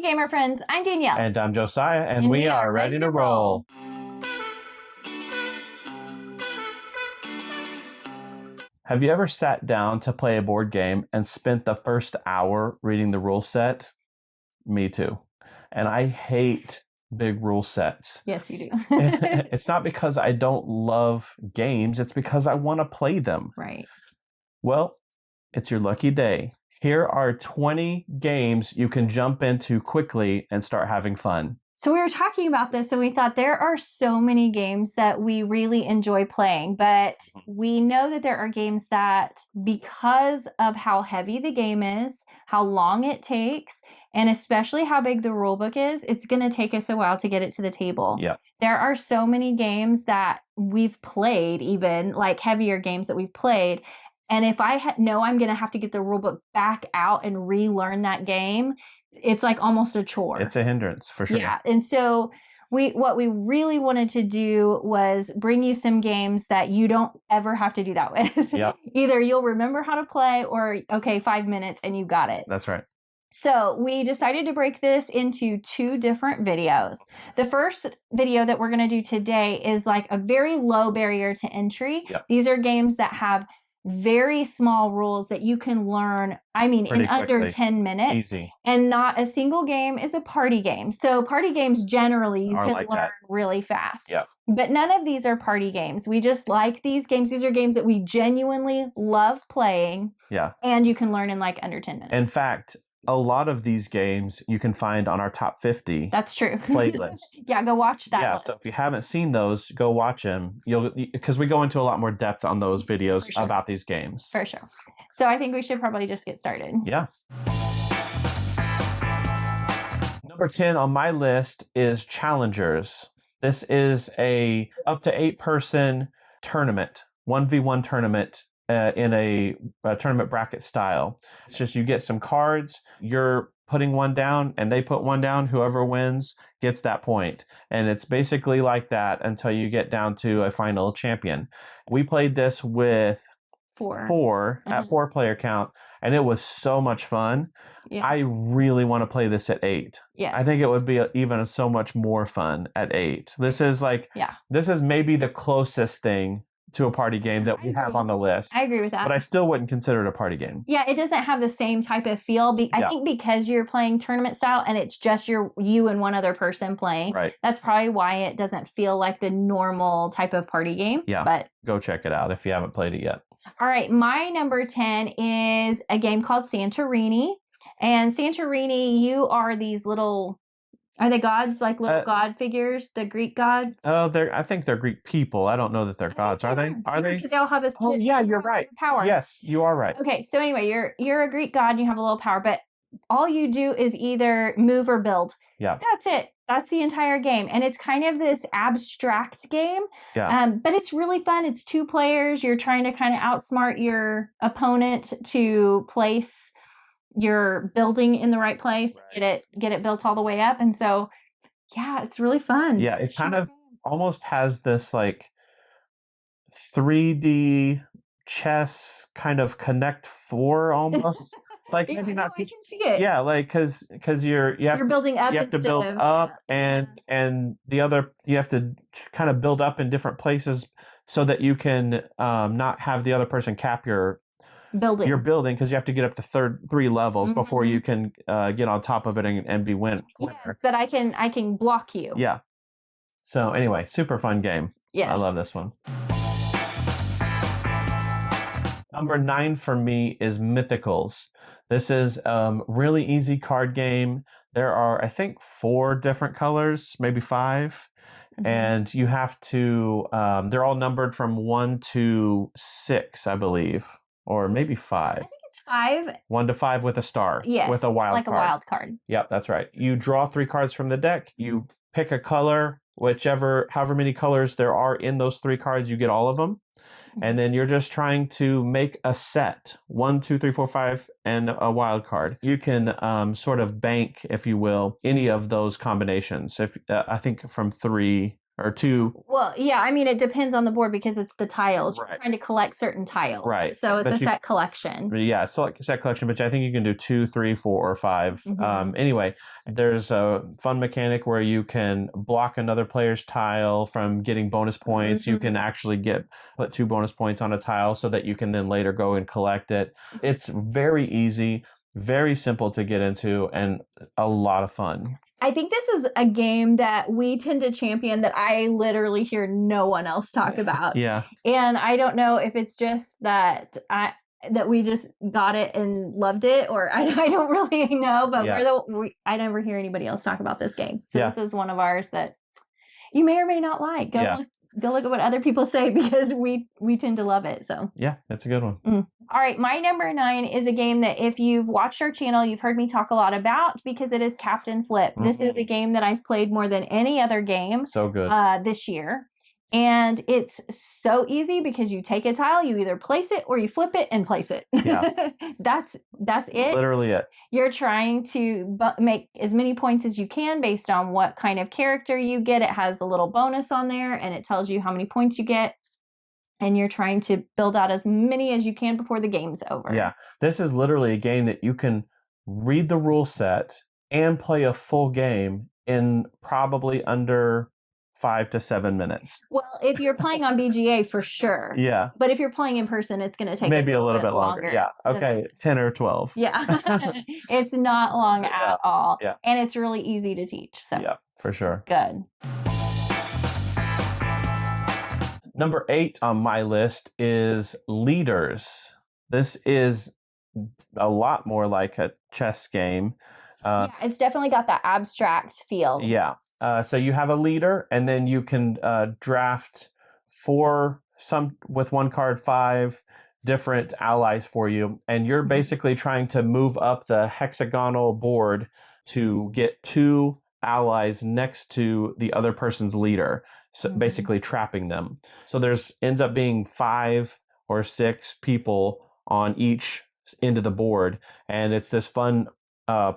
gamer friends, I'm Danielle. And I'm Josiah, and we are ready to roll. Have you ever sat down to play a board game and spent the first hour reading the rule set? Me too. And I hate big rule sets. Yes, you do. It's not because I don't love games, it's because I want to play them. Right. Well, it's your lucky day. Here are 20 games you can jump into quickly and start having fun. So we were talking about this and we thought there are so many games that we really enjoy playing, but we know that there are games that, because of how heavy the game is, how long it takes, and especially how big the rule book is, it's going to take us a while to get it to the table. Yeah. There are so many games that we've played, even like heavier games that we've played. And if I know I'm going to have to get the rule book back out and relearn that game, it's like almost a chore. It's a hindrance for sure. Yeah. And so what we really wanted to do was bring you some games that you don't ever have to do that with. Yep. Either you'll remember how to play or, okay, 5 minutes and you got it. That's right. So we decided to break this into 2 different videos. The first video that we're going to do today is like a very low barrier to entry. Yep. These are games that have very small rules that you can learn, Pretty in under quickly. 10 minutes. Easy. And not a single game is a party game. So party games generally you can like learn that. really fast. Yep. But none of these are party games. We just like these games. These are games that we genuinely love playing. Yeah. And you can learn in like under 10 minutes. In fact, a lot of these games you can find on our top 50 That's true. playlist. Yeah, go watch that. Yeah, list. so if you haven't seen those, go watch them. Because we go into a lot more depth on those videos sure. about these games. For sure. So I think we should probably just get started. Yeah. Number 10 on my list is Challengers. This is a up to 8-person tournament, 1v1 tournament in a tournament bracket style. It's just you get some cards, you're putting one down and they put one down. Whoever wins gets that point. And it's basically like that until you get down to a final champion. We played this with 4 at 4-player count, and it was so much fun. Yeah. I really want to play this at 8. Yes. I think it would be even so much more fun at 8. This is this is maybe the closest thing to a party game that we have on the list. I agree with that. But I still wouldn't consider it a party game. Yeah, it doesn't have the same type of feel. I think because you're playing tournament style and it's just you and one other person playing. Right. That's probably why it doesn't feel like the normal type of party game. Yeah. But go check it out if you haven't played it yet. All right, my number 10 is a game called Santorini. And Santorini, you are these little... Are they gods, like little god figures, the Greek gods? Oh, I think they're Greek people. I don't know that they're gods. Are they? Are they? Because they all have a you're right. Power. Yes, you are right. Okay, so anyway, you're a Greek god and you have a little power, but all you do is either move or build. Yeah. That's it. That's the entire game. And it's kind of this abstract game. Yeah. But it's really fun. It's 2 players. You're trying to kind of outsmart your opponent to place your building in the right place, right. Get it built all the way up. And so, yeah, it's really fun. Yeah, it kind of almost has this like 3D chess kind of Connect 4 almost. Like maybe not. I can see it. Yeah, like because you're building up. You have to build up, and the other you have to kind of build up in different places so that you can not have the other person cap your building, because you have to get up to 3 levels before you can get on top of it and be winner. Yes, but I can block you. Yeah. So anyway, super fun game. Yes. I love this one. Number 9 for me is Mythicals. This is really easy card game. There are, I think, 4 different colors, maybe 5. And you have to, they're all numbered from 1 to 6, I believe. Or maybe 5. I think it's 5. 1 to 5 with a star. Yes. With a wild card. Like a wild card. Yep, that's right. You draw 3 cards from the deck. You pick a color, however many colors there are in those 3 cards, you get all of them. And then you're just trying to make a set. 1, 2, 3, 4, 5, and a wild card. You can sort of bank, if you will, any of those combinations. I think from 3 or two. Well, yeah, I mean, it depends on the board because it's the tiles. Right. You're trying to collect certain tiles. Right. So it's But a set collection. Yeah, it's like set collection, but I think you can do 2, 3, 4, or 5. Anyway, there's a fun mechanic where you can block another player's tile from getting bonus points. You can actually put 2 bonus points on a tile so that you can then later go and collect it. It's very easy, very simple to get into, and a lot of fun. I think this is a game that we tend to champion that I literally hear no one else talk about. Yeah. And I don't know if it's just that we just got it and loved it, or I don't really know, but I never hear anybody else talk about this game. So this is one of ours that you may or may not like. Go look at what other people say because we tend to love it. So yeah, that's a good one. All right, my number 9 is a game that if you've watched our channel, you've heard me talk a lot about because it is Captain Flip. This is a game that I've played more than any other game. So good. This year. And it's so easy because you take a tile, you either place it or you flip it and place it. Yeah. That's it. Literally it. You're trying to make as many points as you can based on what kind of character you get. It has a little bonus on there and it tells you how many points you get. And you're trying to build out as many as you can before the game's over. Yeah. This is literally a game that you can read the rule set and play a full game in probably under 5 to 7 minutes. Well, if you're playing on BGA, for sure. Yeah. But if you're playing in person, it's going to take maybe a little bit longer. Yeah. Okay. 10 or 12. Yeah. It's not long at all. Yeah. And it's really easy to teach. So yeah, for sure. Good. Number 8 on my list is Leaders. This is a lot more like a chess game. Yeah, it's definitely got that abstract feel. Yeah. So you have a leader, and then you can draft with one card 5 different allies for you, and you're basically trying to move up the hexagonal board to get 2 allies next to the other person's leader, so basically trapping them. So ends up being 5 or 6 people on each end of the board, and it's this fun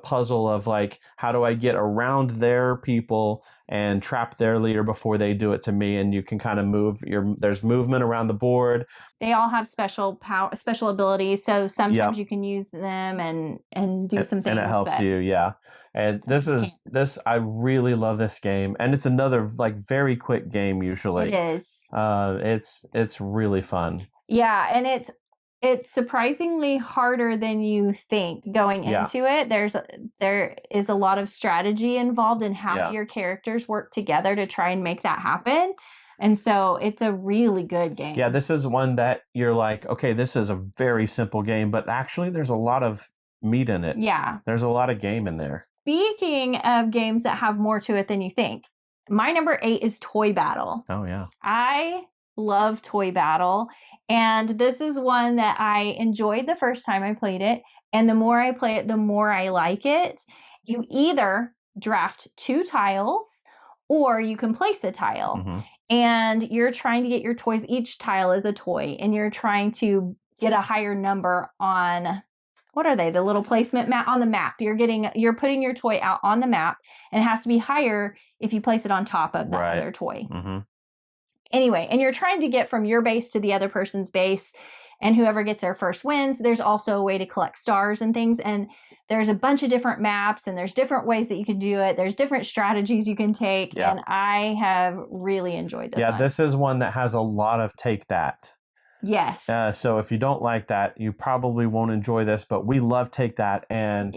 puzzle of like, how do I get around their people and trap their leader before they do it to me? And you can kind of there's movement around the board. They all have special abilities, so sometimes you can use them and do some things. And it helps you, yeah. And I really love this game, and it's another like very quick game usually. It is. It's really fun. Yeah, and it's surprisingly harder than you think going into it. There is a lot of strategy involved in how your characters work together to try and make that happen. And so it's a really good game. Yeah, this is one that you're like, okay, this is a very simple game, but actually there's a lot of meat in it. Yeah. There's a lot of game in there. Speaking of games that have more to it than you think, my number 8 is Toy Battle. Oh, yeah. I love Toy Battle. And this is one that I enjoyed the first time I played it. And the more I play it, the more I like it. You either draft 2 tiles or you can place a tile. And you're trying to get your toys. Each tile is a toy. And you're trying to get a higher number on, what are they? The little placement map on the map. You're putting your toy out on the map. And it has to be higher if you place it on top of that other toy. Anyway, and you're trying to get from your base to the other person's base, and whoever gets there first wins. There's also a way to collect stars and things, and there's a bunch of different maps, and there's different ways that you can do it. There's different strategies you can take, and I have really enjoyed this one. This is one that has a lot of take that. Yes. So if you don't like that, you probably won't enjoy this, but we love take that, and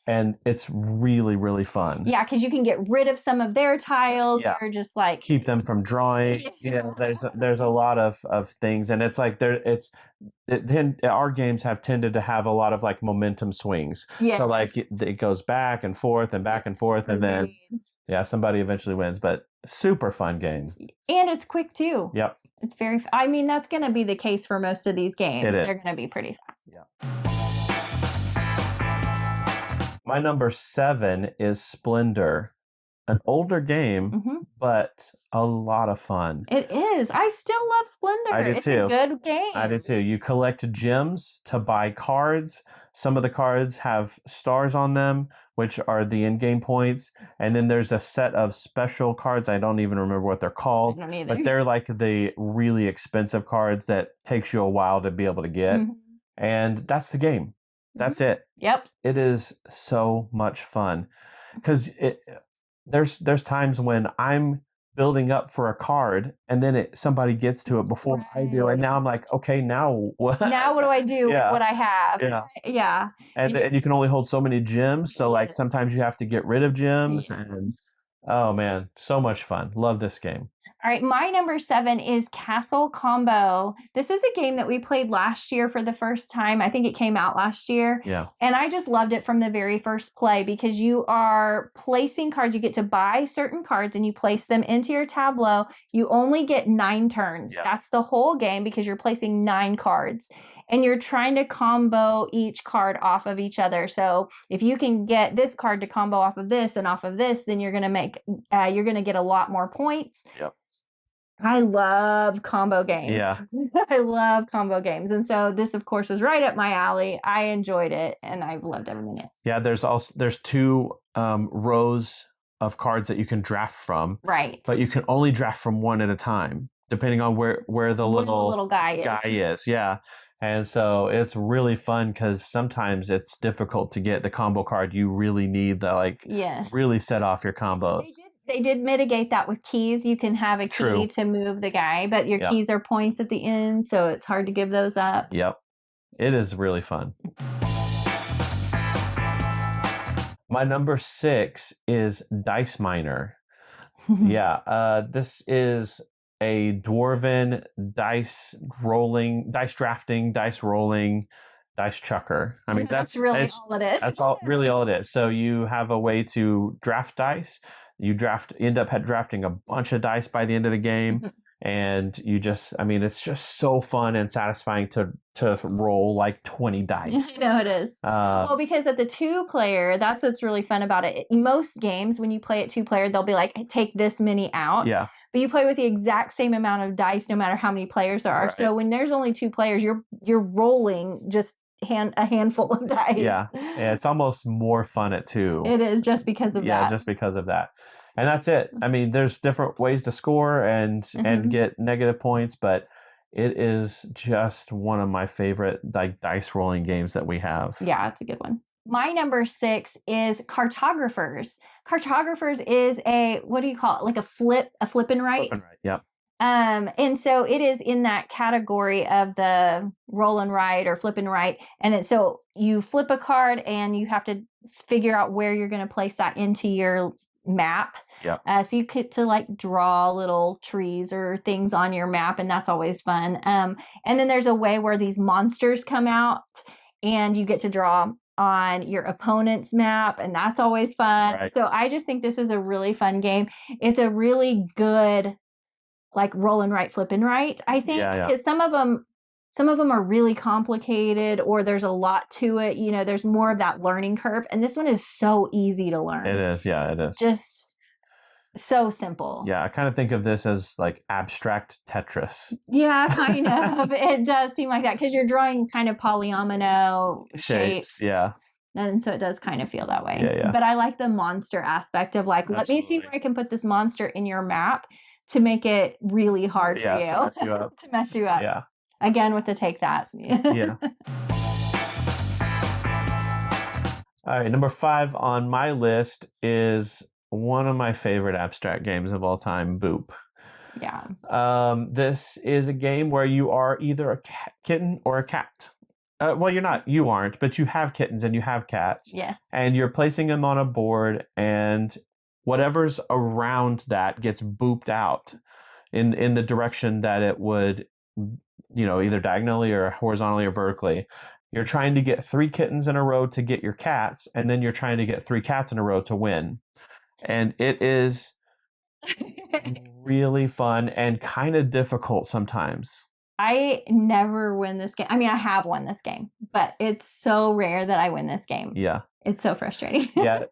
and it's really, really fun. Yeah, because you can get rid of some of their tiles or just like keep them from drawing. There's a lot of things, and it's like our games have tended to have a lot of like momentum swings. So like it goes back and forth and back and forth, and then somebody eventually wins. But super fun game, and it's quick too. Yep, it's very. I mean, that's going to be the case for most of these games. It is. They're going to be pretty fast. Yeah. My number 7 is Splendor. An older game, but a lot of fun. It is. I still love Splendor. I do it's too. A good game. I do too. You collect gems to buy cards. Some of the cards have stars on them, which are the in-game points, and then there's a set of special cards. I don't even remember what they're called, I don't either. but they're like the really expensive cards that takes you a while to be able to get. And that's the game. That's it. Yep. It is so much fun because there's times when I'm building up for a card and then somebody gets to it before I do, and now I'm like, okay, now what? Now what do I do with what I have? Yeah. And you can only hold so many gems, so like sometimes you have to get rid of gems, and oh man, so much fun. Love this game. All right, my number 7 is Castle Combo. This is a game that we played last year for the first time. I think it came out last year. Yeah. And I just loved it from the very first play because you are placing cards. You get to buy certain cards and you place them into your tableau. You only get 9 turns. Yeah. That's the whole game because you're placing 9 cards. And you're trying to combo each card off of each other. So if you can get this card to combo off of this and off of this, then you're gonna get a lot more points. Yep. I love combo games. Yeah. I love combo games. And so this, of course, was right up my alley. I enjoyed it and I've loved every minute. Yeah, there's 2 rows of cards that you can draft from. Right. But you can only draft from one at a time, depending on where the little guy is. Yeah. And so it's really fun because sometimes it's difficult to get the combo card you really need that really set off your combos. They did mitigate that with keys. You can have a key to move the guy, but your keys are points at the end, so it's hard to give those up. Yep. It is really fun. My number 6 is Dice Miner. This is a dwarven dice drafting, dice rolling, dice chucker. I mean, that's really all it is. That's really all it is. So you have a way to draft dice. You end up drafting a bunch of dice by the end of the game. And it's just so fun and satisfying to roll like 20 dice. I know it is. Well, because at the 2-player, that's what's really fun about it. In most games, when you play at 2-player, they'll be like, take this many out. Yeah. But you play with the exact same amount of dice, no matter how many players there are. Right. So when there's only 2 players, you're rolling just a handful of dice. Yeah, it's almost more fun at 2. It is just because of that. Yeah, just because of that. And that's it. I mean, there's different ways to score and get negative points, but it is just one of my favorite dice rolling games that we have. Yeah, it's a good one. My number 6 is Cartographers. Cartographers is what do you call it? Like a flip and write? Flip and write, yep. And so it is in that category of the roll and write or flip and write. And so you flip a card and you have to figure out where you're going to place that into your map. Yep. So you get to draw little trees or things on your map, and that's always fun. And then there's a way where these monsters come out and you get to draw on your opponent's map, and that's always fun. Right. So I just think this is a really fun game. It's a really good roll and write, flip and write, I think. Because some of them are really complicated, or there's a lot to it. There's more of that learning curve. And this one is so easy to learn. It is. Yeah, it is. Just so simple. Yeah, I kind of think of this as abstract Tetris. Yeah, kind of. It does seem like that because you're drawing kind of polyomino shapes. Yeah. And so it does kind of feel that way. Yeah. But I like the monster aspect of let me see where I can put this monster in your map to make it really hard for you. To mess you up. To mess you up. Yeah. Again, with the take that. Yeah. All right. Number 5 on my list is one of my favorite abstract games of all time, Boop. Yeah. This is a game where you are either a kitten or a cat. Well, you're not. You aren't, but you have kittens and you have cats. Yes. And you're placing them on a board, and whatever's around that gets booped out in the direction that it would, either diagonally or horizontally or vertically. You're trying to get 3 kittens in a row to get your cats, and then you're trying to get 3 cats in a row to win. And it is really fun and kind of difficult sometimes. I never win this game. I mean, I have won this game, but it's so rare that I win this game. Yeah. It's so frustrating. Yeah,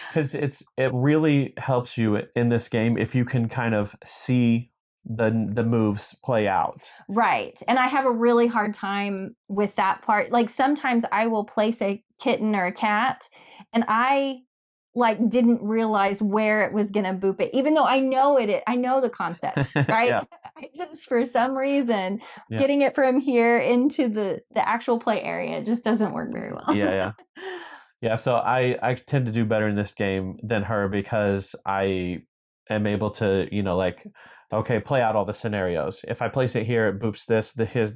because it really helps you in this game if you can kind of see the moves play out. Right. And I have a really hard time with that part. Sometimes I will place a kitten or a cat and I like didn't realize where it was going to boop it, even though I know I know the concept, right? Yeah. I just, for some reason, getting it from here into the actual play area just doesn't work very well. Yeah. Yeah, so I tend to do better in this game than her because I am able to, like, okay, play out all the scenarios. If I place it here, it boops this here,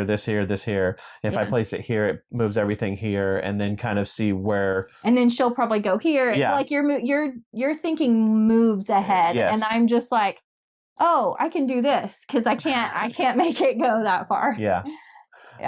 this here, this here. If I place it here, it moves everything here, and then kind of see where. And then she'll probably go here. Yeah. Like you're thinking moves ahead, and I'm just like, oh, I can do this because I can't make it go that far. Yeah.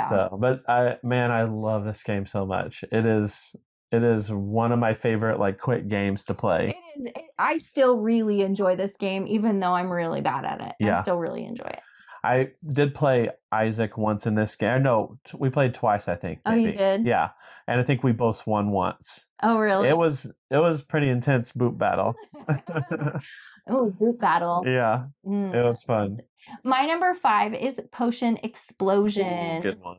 So, but I love this game so much. It is one of my favorite like quick games to play. It is. I still really enjoy this game, even though I'm really bad at it. Yeah. I still really enjoy it. I did play Isaac once in this game. No, we played twice, I think. Maybe. Oh, you did? Yeah. And I think we both won once. Oh, really? It was pretty intense boot battle. Oh, boot battle. Yeah. It was fun. My number 5 is Potion Explosion. Good one.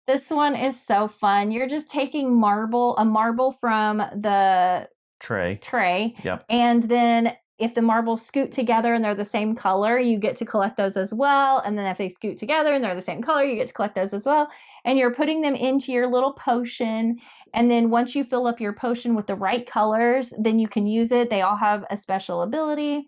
This one is so fun. You're just taking a marble from the tray. Yep. And then if the marbles scoot together and they're the same color, you get to collect those as well. And then if they scoot together and they're the same color, you get to collect those as well. And you're putting them into your little potion. And then once you fill up your potion with the right colors, then you can use it. They all have a special ability.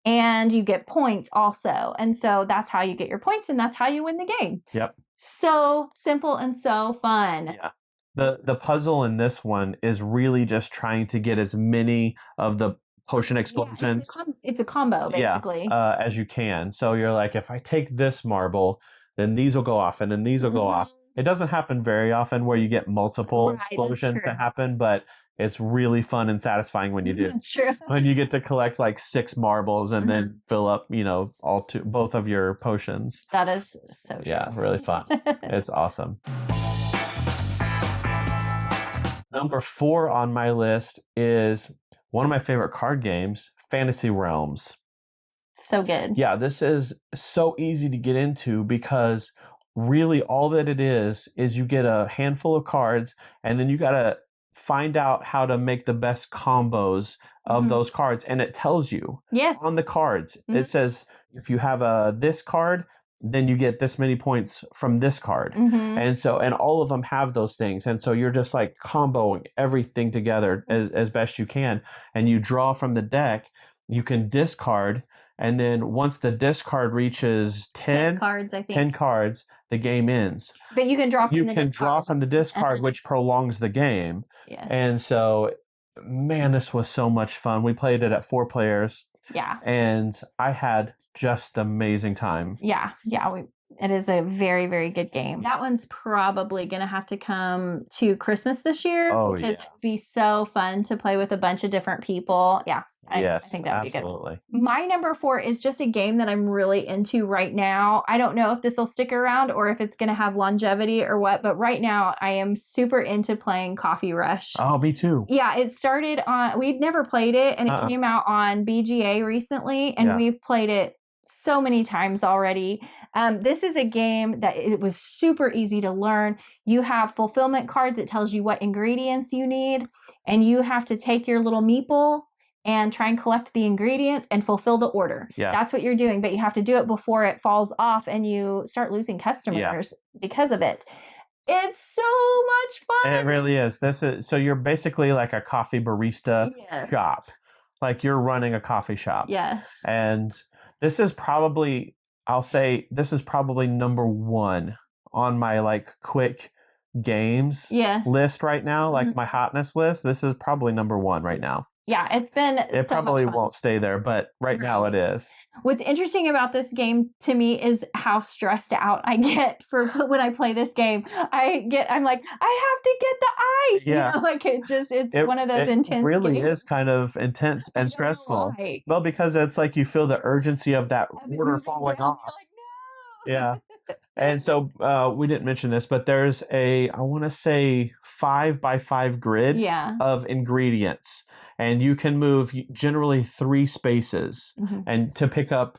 And you get points also. And so that's how you get your points, and that's how you win the game. Yep. So simple and so fun. Yeah. The puzzle in this one is really just trying to get as many of the potion explosions. Yeah, it's a combo, basically. As you can. So you're like, if I take this marble, then these will go off, and then these will go off. It doesn't happen very often where you get multiple explosions that happen, but it's really fun and satisfying when you do. That's true. When you get to collect like 6 marbles and then fill up, both of your potions. That is so true. Yeah, really fun. It's awesome. Number 4 on my list is one of my favorite card games, Fantasy Realms. So good. Yeah, this is so easy to get into because really all that it is you get a handful of cards, and then you got to find out how to make the best combos of those cards, and it tells you on the cards. It says if you have this card, then you get this many points from this card. And all of them have those things, and so you're just like comboing everything together as best you can, and you draw from the deck. You can discard, and then once the discard reaches 10 cards, I think 10 cards, the game ends. But you can draw from the discard. Draw from the discard, which prolongs the game. Yes. And so, man, this was so much fun. We played it at 4 players. Yeah. And I had just amazing time. Yeah. It is a very, very good game. That one's probably going to have to come to Christmas this year. Oh, because it'd be so fun to play with a bunch of different people. Yeah. I think that would be good. My number 4 is just a game that I'm really into right now. I don't know if this will stick around or if it's going to have longevity or what, but right now I am super into playing Coffee Rush. Oh, me too. Yeah, it started we'd never played it, and it came out on BGA recently, and we've played it so many times already. This is a game that it was super easy to learn. You have fulfillment cards. It tells you what ingredients you need, and you have to take your little meeple and try and collect the ingredients and fulfill the order. Yeah. That's what you're doing, but you have to do it before it falls off and you start losing customers because of it. It's so much fun. It really is. So you're basically like a coffee barista shop. Like you're running a coffee shop. Yes. And this is probably number 1 on my like quick games list right now, like my hotness list. This is probably number 1 right now. Yeah, it probably won't stay there, but right now it is. What's interesting about this game to me is how stressed out I get for when I play this game. I'm like, I have to get the ice. Yeah. It's one of those intense It really games. is kind of intense and stressful. Well, because it's like you feel the urgency of that order falling off. Like, no. Yeah. And so we didn't mention this, but there's I want to say 5x5 grid of ingredients. And you can move generally 3 spaces and to pick up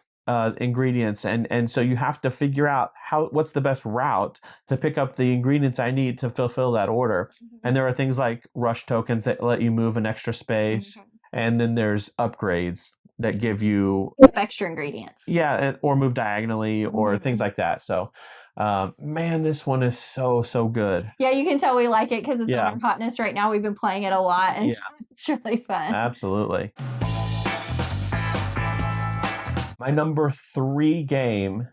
ingredients, and so you have to figure out what's the best route to pick up the ingredients I need to fulfill that order. And there are things like rush tokens that let you move an extra space, and then there's upgrades that give you extra ingredients. Yeah, or move diagonally or things like that. So, man, this one is so good. Yeah, you can tell we like it because it's on our hotness right now. We've been playing it a lot, and it's really fun. Absolutely. My number 3 game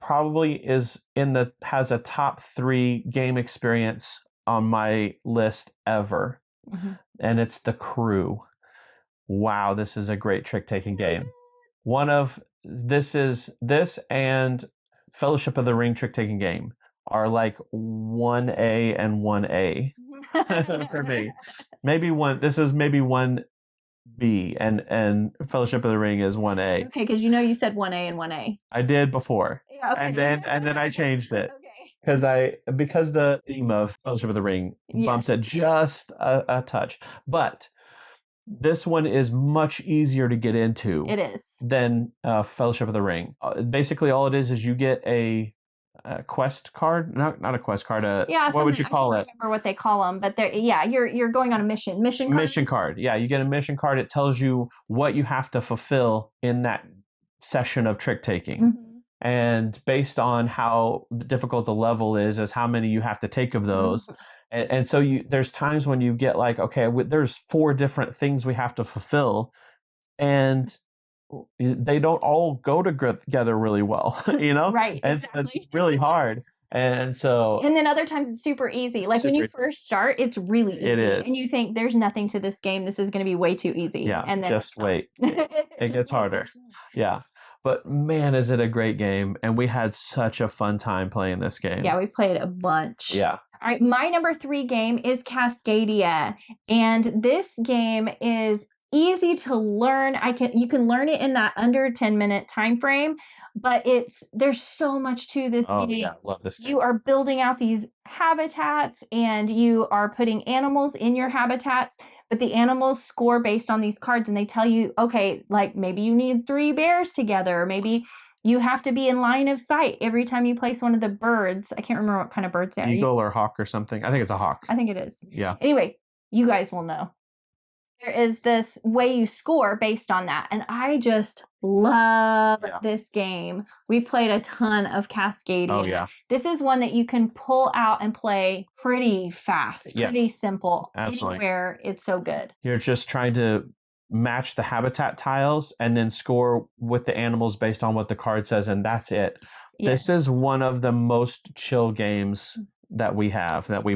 probably has a top 3 game experience on my list ever, and it's The Crew. Wow, this is a great trick-taking game. This and Fellowship of the Ring trick-taking game are like 1A and 1A for me. This is maybe 1B, and Fellowship of the Ring is 1A. Okay, because you said 1A and 1A. I did before. Yeah, okay. And then I changed it. Okay. Because the theme of Fellowship of the Ring bumps it just a touch. But this one is much easier to get into. It is. Than Fellowship of the Ring. Basically, all it is you get a quest card. Not a quest card. What would you call it? I can't remember what they call them, but you're going on a mission. Mission card. Mission card. Yeah, you get a mission card. It tells you what you have to fulfill in that session of trick taking. And based on how difficult the level is how many you have to take of those. And so there's times when you get like, okay, there's 4 different things we have to fulfill, and they don't all go together really well, Right. And exactly. So it's really hard. And then other times it's super easy. Like when you first start, it's really easy. It is. And you think there's nothing to this game. This is going to be way too easy. Yeah. And then just wait. It gets harder. Yeah. But man, is it a great game. And we had such a fun time playing this game. Yeah, we played a bunch. Yeah. All right, my number 3 game is Cascadia. And this game is easy to learn. You can learn it in that under 10-minute time frame, but there's so much to this game. Yeah, love this game. You are building out these habitats, and you are putting animals in your habitats, but the animals score based on these cards, and they tell you, okay, like maybe you need 3 bears together, or maybe you have to be in line of sight every time you place one of the birds. I can't remember what kind of birds they are. Eagle or hawk or something. I think it's a hawk. I think it is. Yeah. Anyway, you guys will know. There is this way you score based on that. And I just love this game. We played a ton of Cascadia. Oh, yeah. This is one that you can pull out and play pretty fast, pretty simple. Absolutely. Anywhere, it's so good. You're just trying to match the habitat tiles and then score with the animals based on what the card says, and that's it. Yes. This is one of the most chill games that we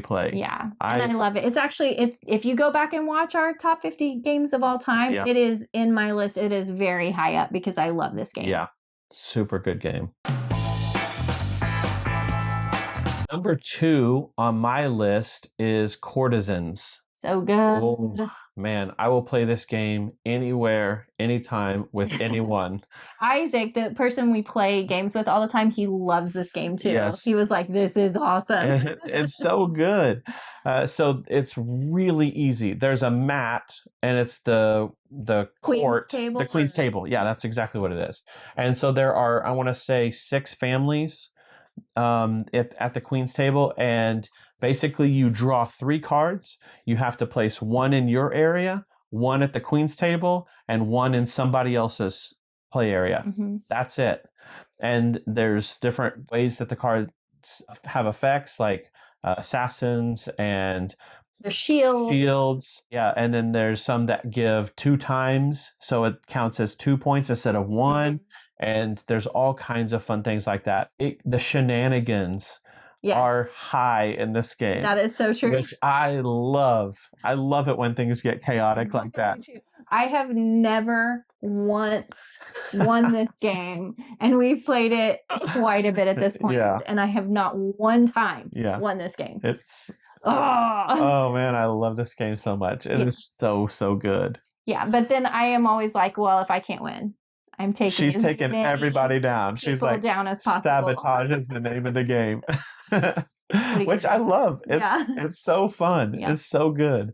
play. Yeah. And I love it. It's actually, if you go back and watch our top 50 games of all time, it is in my list. It is very high up because I love this game. Yeah. Super good game. Number 2 on my list is Courtesans. So good. Oh, man, I will play this game anywhere, anytime, with anyone. Isaac, the person we play games with all the time, he loves this game too. Yes. He was like, this is awesome. It's so good. So it's really easy. There's a mat, and it's the court. Table, the Queen's Table. Yeah, that's exactly what it is. And so there are, I want to say, 6 families at the Queen's Table, and basically you draw 3 cards. You have to place 1 in your area, 1 at the Queen's Table, and 1 in somebody else's play area. That's it. And there's different ways that the cards have effects, like assassins and the shields. Yeah, and then there's some that give 2 times, so it counts as 2 points instead of 1. And there's all kinds of fun things like that. The shenanigans are high in this game. That is so true. Which I love. I love it when things get chaotic like that. I have never once won this game, and we've played it quite a bit at this point, and I have not one time won this game. Oh man, I love this game so much. It is so good. Yeah, but then I am always like, well, if I can't win, She's taking everybody down. She's like, down as possible. Sabotage is the name of the game. Which I love. It's so fun. Yeah. It's so good.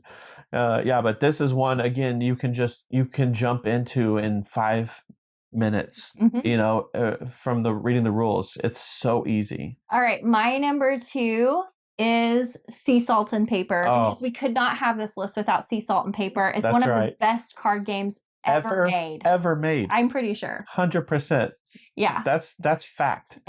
But this is one, again, you can jump into in 5 minutes, Mhm. from the reading the rules. It's so easy. All right, my number 2 is Sea Salt and Paper, because Oh, we could not have this list without Sea Salt and Paper. It's that's one of the right. best card games ever made. Ever made. I'm pretty sure. 100%. Yeah. That's fact.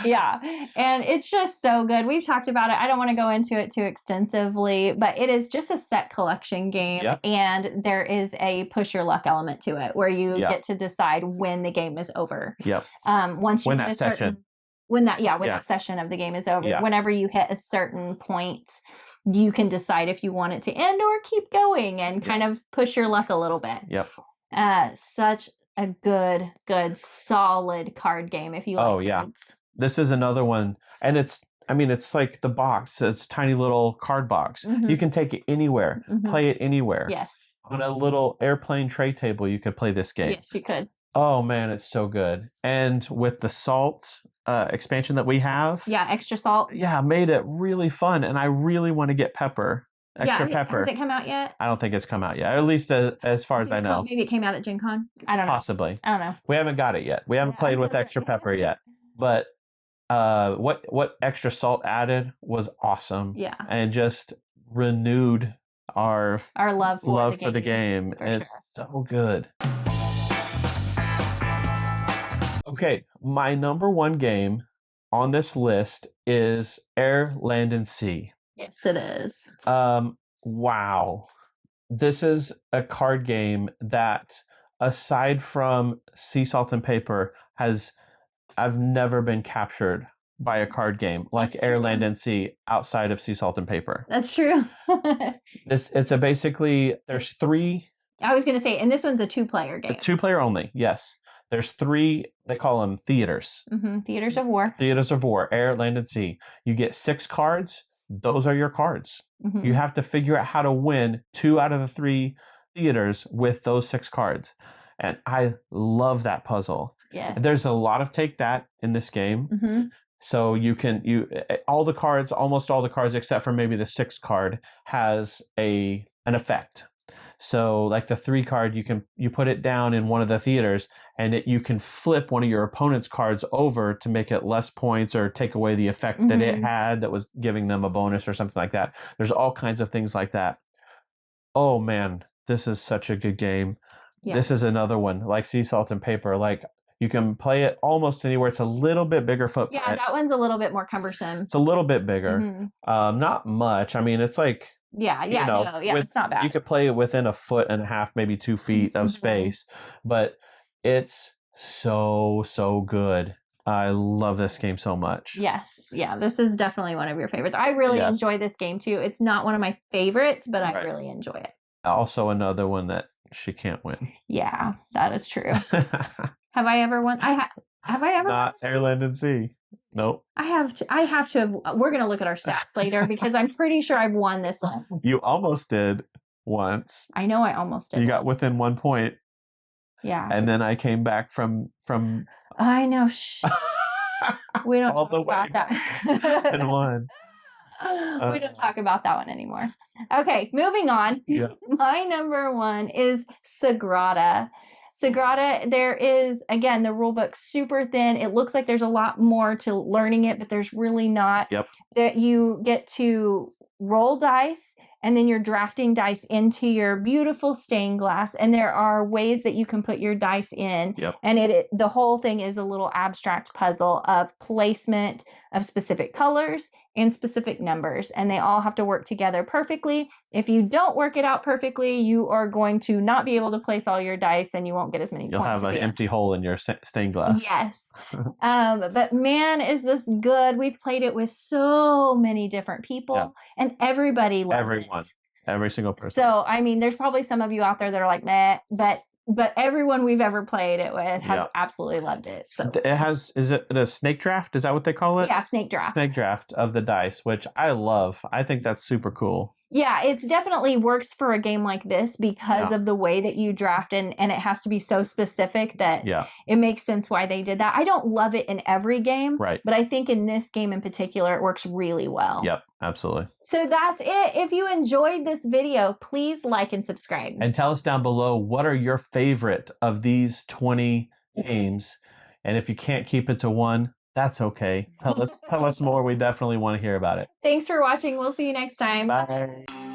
Yeah. And it's just so good. We've talked about it. I don't want to go into it too extensively, but it is just a set collection game. Yep. And there is a push your luck element to it where you Yep. get to decide when the game is over. Yep. Once you When hit that a certain session. when that session of the game is over. Yeah. Whenever you hit a certain point, you can decide if you want it to end or keep going and kind of push your luck a little bit. Yep. Such a good, solid card game if you like cards. Yeah. This is another one. And it's like the box. It's a tiny little card box. Mhm. You can take it anywhere, Mhm. play it anywhere. Yes. On a little airplane tray table, you could play this game. Yes, you could. Oh, man, it's so good. And with the salt expansion that we have. Yeah, extra salt. Yeah, made it really fun. And I really want to get pepper. Extra pepper. Has it come out yet? I don't think it's come out yet. At least as far as I know. Maybe it came out at Gen Con. I don't know. Possibly. I don't know. We haven't got it yet. We haven't played with extra pepper yet. But what extra salt added was awesome. Yeah. And just renewed our love for the game. It's so good. Okay, my number 1 game on this list is Air, Land, and Sea. Yes, it is. Wow. This is a card game that, aside from Sea Salt and Paper, I've never been captured by a card game like Air, Land, and Sea outside of Sea Salt and Paper. That's true. It's basically, there's 3. I was going to say, and this one's a 2-player game. A 2-player only, yes. There's 3, they call them theaters. Mm-hmm. Theaters of War. Theaters of War, Air, Land, and Sea. You get 6 cards. Those are your cards. Mm-hmm. You have to figure out how to win 2 out of the 3 theaters with those 6 cards. And I love that puzzle. Yeah. There's a lot of take that in this game. Mm-hmm. So almost all the cards except for maybe the 6th card has an effect. So like the 3 card, you put it down in one of the theaters and you can flip one of your opponent's cards over to make it less points or take away the effect that it had that was giving them a bonus or something like that. There's all kinds of things like that. Oh man, this is such a good game. Yeah. This is another one like Sea Salt and Paper. Like you can play it almost anywhere. It's a little bit bigger footprint. Yeah, that one's a little bit more cumbersome. It's a little bit bigger. Mm-hmm. Not much. I mean, it's like it's not bad. You could play it within 1.5 feet, maybe 2 feet of space, but it's so good. I love this game so much. Yes. Yeah, this is definitely one of your favorites. I really enjoy this game too. It's not one of my favorites, but I really enjoy it. Also another one that she can't win. Yeah, that is true. Have I ever won? Have I ever not won? Air, Land, and Sea. Nope. I have to. We're going to look at our stats later because I'm pretty sure I've won this one. You almost did once. I know I almost did. You got within 1 point. Yeah. And then I came back from I know. We don't talk about that. And won. We don't talk about that one anymore. Okay, moving on. Yeah. My number 1 is Sagrada. Sagrada, there is, again, the rule book super thin. It looks like there's a lot more to learning it, but there's really not. Yep. That you get to roll dice, and then you're drafting dice into your beautiful stained glass, and there are ways that you can put your dice in. Yep. And the whole thing is a little abstract puzzle of placement of specific colors and specific numbers, and they all have to work together perfectly. If you don't work it out perfectly, you are going to not be able to place all your dice, and you won't get as many points. You'll have an empty hole in your stained glass. Yes. But man, is this good. We've played it with so many different people, and everybody loves it. Every single person. So, I mean, there's probably some of you out there that are like, meh, but everyone we've ever played it with has absolutely loved it. So it has, is it a snake draft? Is that what they call it? Yeah, snake draft. Snake draft of the dice, which I love. I think that's super cool. Yeah, it's definitely works for a game like this because of the way that you draft, and it has to be so specific that it makes sense why they did that. I don't love it in every game, right? But I think in this game in particular, it works really well. Yep, Absolutely. So that's it. If you enjoyed this video, please like and subscribe. And tell us down below, what are your favorite of these 20 games? And if you can't keep it to one, that's okay. Tell us more. We definitely want to hear about it. Thanks for watching. We'll see you next time. Bye.